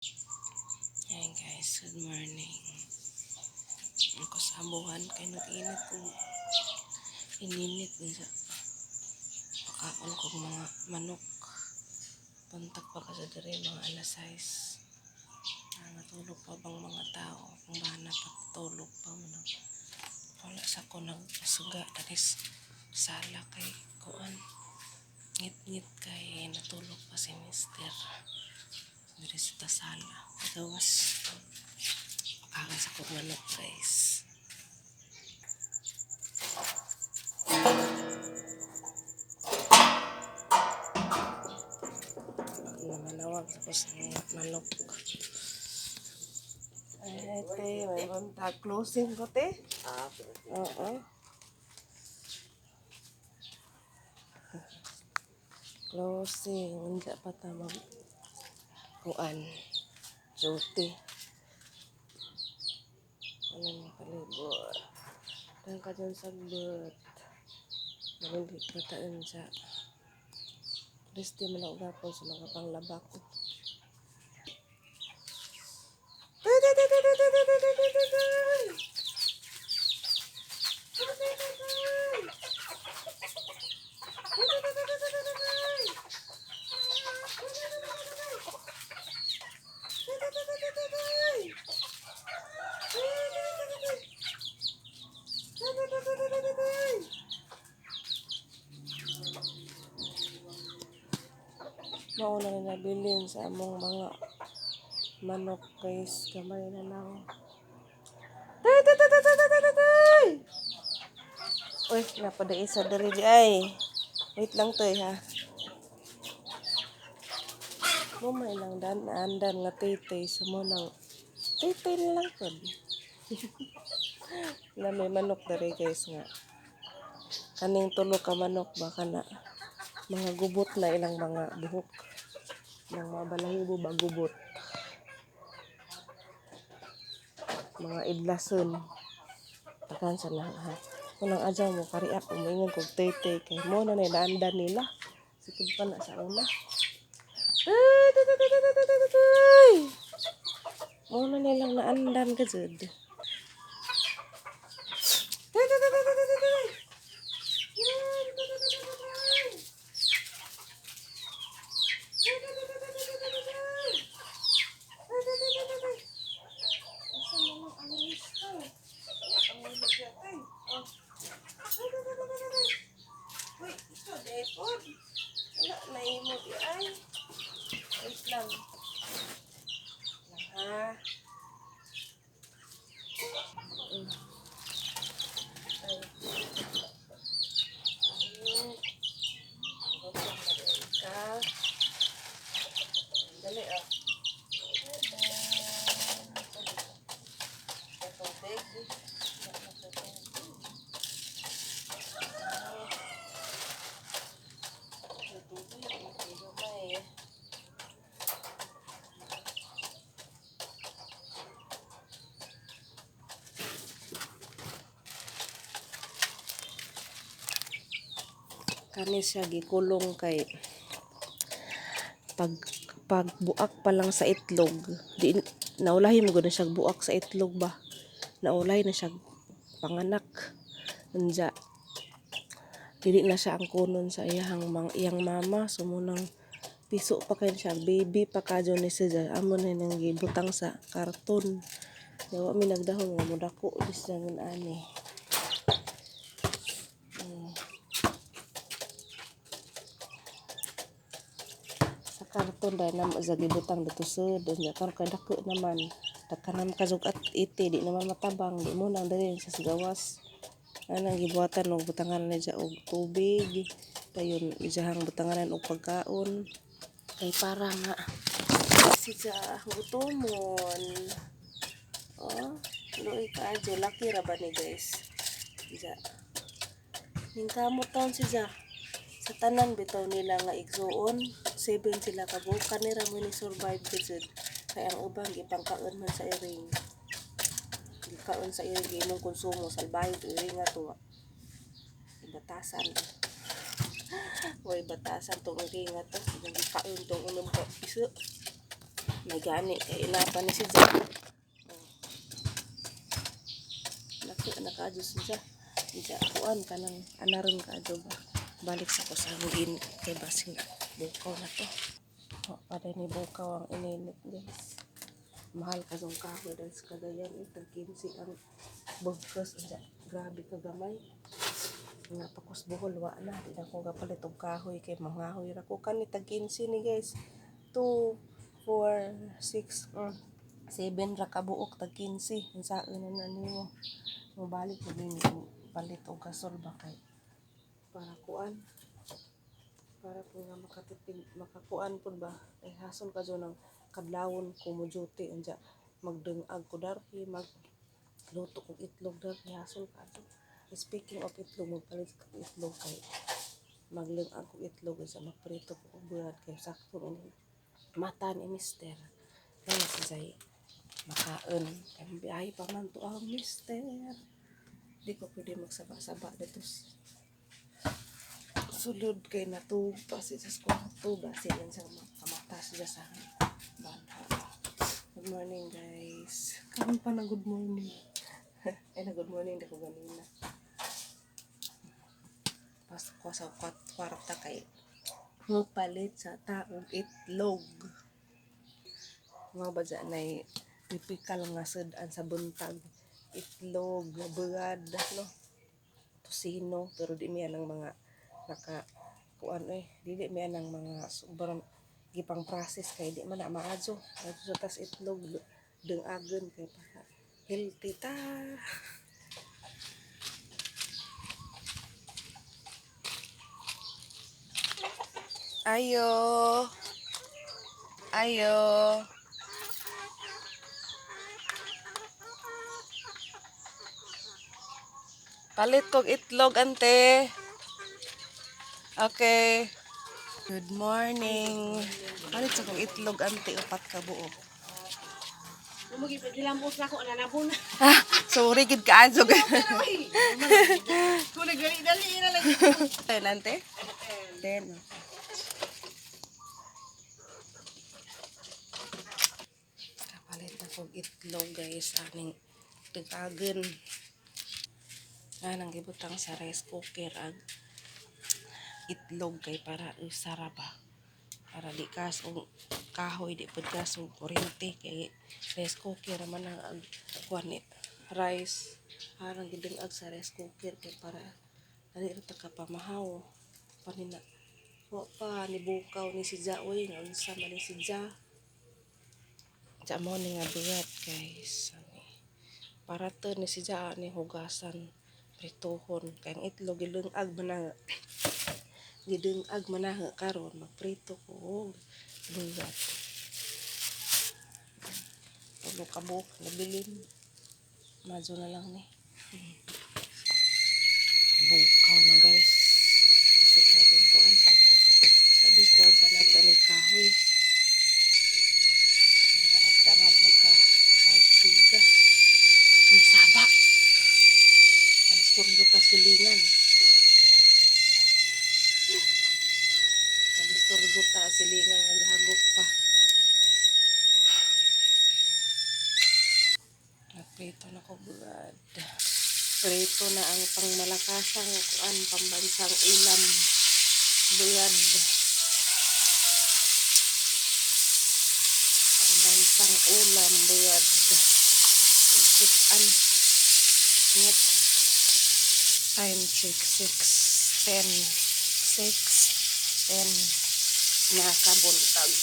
Hey guys, good morning. Ako sa abuhan kay nag-init kong ininit din sa pakaon kong mga manok. Puntak pa kasi diri mga alas 6. Natulog pa bang mga tao? Kung bana pa tulog pa mo na. Wala sa ko nagsuga daris sala kay kuan. Ngit-ngit kay natulog pa si mister. Diri sa sala. Gawas. Pakaon sa kong manok guys. Manawag ako sa manok. Ay, te, may kontak. Closing ko, te. Oo. Closing. Hindi pa tamang kuan. Duty. Ano makalibot. Dan ka dyan sa bird. Malimit pa taan siya. Listi mo na ugapon sa mga panglabak. Mauna na nabilin sa among mga manok guys. Kamay na lang. Uy, napada isa dari di ay. Wait lang to ha. Mumay lang andan nga titay sa mo nang titay na lang po. Na may manok dari guys nga. Kaning tulo ka manok baka na mga gubot na ilang mga buhok. Ng mga balahibo ba gubot. Mga idlason. Takan sa na ha. Unang adyaw mo kariak umingon kog titay kay mo na nilaandan nila. Sikid pa na sa una. Mo na nilang naandan ka jud. Wait, ito depod. Wala na imo di ay. Wait lang. Ha. Dali ah. Ito big. Kani siya gikulong kay pagbuak pa lang sa itlog di naulahi mo gud siya buak sa itlog ba naulay na siya panganak unja dili na siya ang kunon sa iyang mama sumunang piso pa kay siya baby pa kadyo ni siya amo na nang gibutang sa karton dawa mi nagdahon nga modako dis nang ani. Karton dahil na sa gibutang dito sud nya karon kay dako naman takanam kajugat iti di naman matabang di mo nang dali sa sigawas anang gibuhatan og butangan na dya og tubig dayon ijahang butangan og pagkaon kay para nga siya gutomon oh luoy ka adyo laki ra ba ni guys dya ning kamot taon siya sa tanan bitaw nila nga igsuon 7 sila kabukan nila mo ni survive gud kay ang ubang gipangkaon man sa iring gikaon sa iring imong konsumo salbahe iring nga to batasan way batasan tong iring nga to gikaon tong unom ko iso May gani kay ilapan ni si Jack. Nakaadyo siya. Diya kuan kanang anaron kaadyo ba. Balik sa kusangin kay basing bukaw na to. Pada ni bukaw ang ininit guys. Mahal ka ng kahoy dahil sa Cagayan. Tag-15 ang bugkos. Grabe kagamay. Nga pakos buhol wa na. Di na ko kapalit og kahoy kay mangahoy ra ko. Kani tag-15 ni guys. 2, 4, 6, 7 ra ka buok tag-15. Ang saan na nimo. Mabalik ko din palit og gasol ba kay para kuan. Para po nga makatipid, makakuan po ba, ay hason ka dyan ng kadlawon ko mo duty, anja magdungag ko darki, magluto kong itlog darki, hason ka dyan. Speaking of itlog, magpalit ko itlog kay maglungag ko itlog, sa magprito ko buhat kay sakto ini mata ni mister. Kaya si Zay, makaon, kaya biyahe pa man to ang mister. Di ko pwede magsaba-saba dito. Sulod kay natug pa siya sa kwarto ba siya sa kamatas siya sa bata. Good morning guys. Karon pa na good morning. Ay na good morning dako ganina. Pas ko sa kwarta kay palit sa taong itlog. Mga badya na typical nga sudan sa buntag. Itlog, buad, no? Tosino, pero di miya ng mga kuan dili may nang mga sobrang gipang process kay di man na maadso tas itlog dungagon kay para healthy ta. Ayo palit kog itlog ante. Okay. Good morning. Palit sa kong itlog ante upat ka buok. Lumugi pa gilambot na ako nanabon. Sorry gid kaadso. Kung nagdali-dali na lang. Ten ante? 10. Kapalit na kong itlog guys, aning tugagon. Nang gibutang sa rice cooker ang itlog kay para saraba. Para di kas og kahoy di pud kas og kuryente kay rice cooker man ang kuan ni rice harang gidungag sa rice cooker kay para dali ra ta ka pamahaw panina wa pa ni bukaw ni si Jaoy nga unsa man ni si Ja mo ni nga buhat guys para to ni si Ja ni hugasan pritohon kay ang itlog gilungag man gidungag manaha karon magprito ko bugat ulo kabuk nabilin madyo na lang ni bukaw na guys kasi sabing kuan sa nato ni kahoy darab nagka siga may sabak kadisturbo ta silingan naghagok pa. Nagprito na ko buad. Prito na ang pangmalakasang kuan pambansang ulam buad. Pambansang ulam buad. Isipan. Ngit. Time check 6:10. 6:10. Nakabuntag.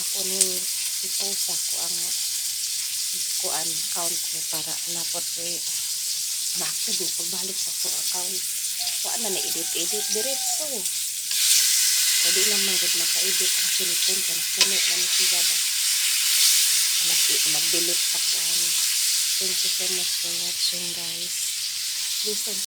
Ako ni iposa ko ang kuan account ko para napot ko ma-active yung pagbalik sa ko account. Kuan na na-edit diretso. Pwede naman gud maka-edit ang cellphone ko na puno na ni siya ba. Mag-delete pa ko. Thank you so much for watching guys. Listen.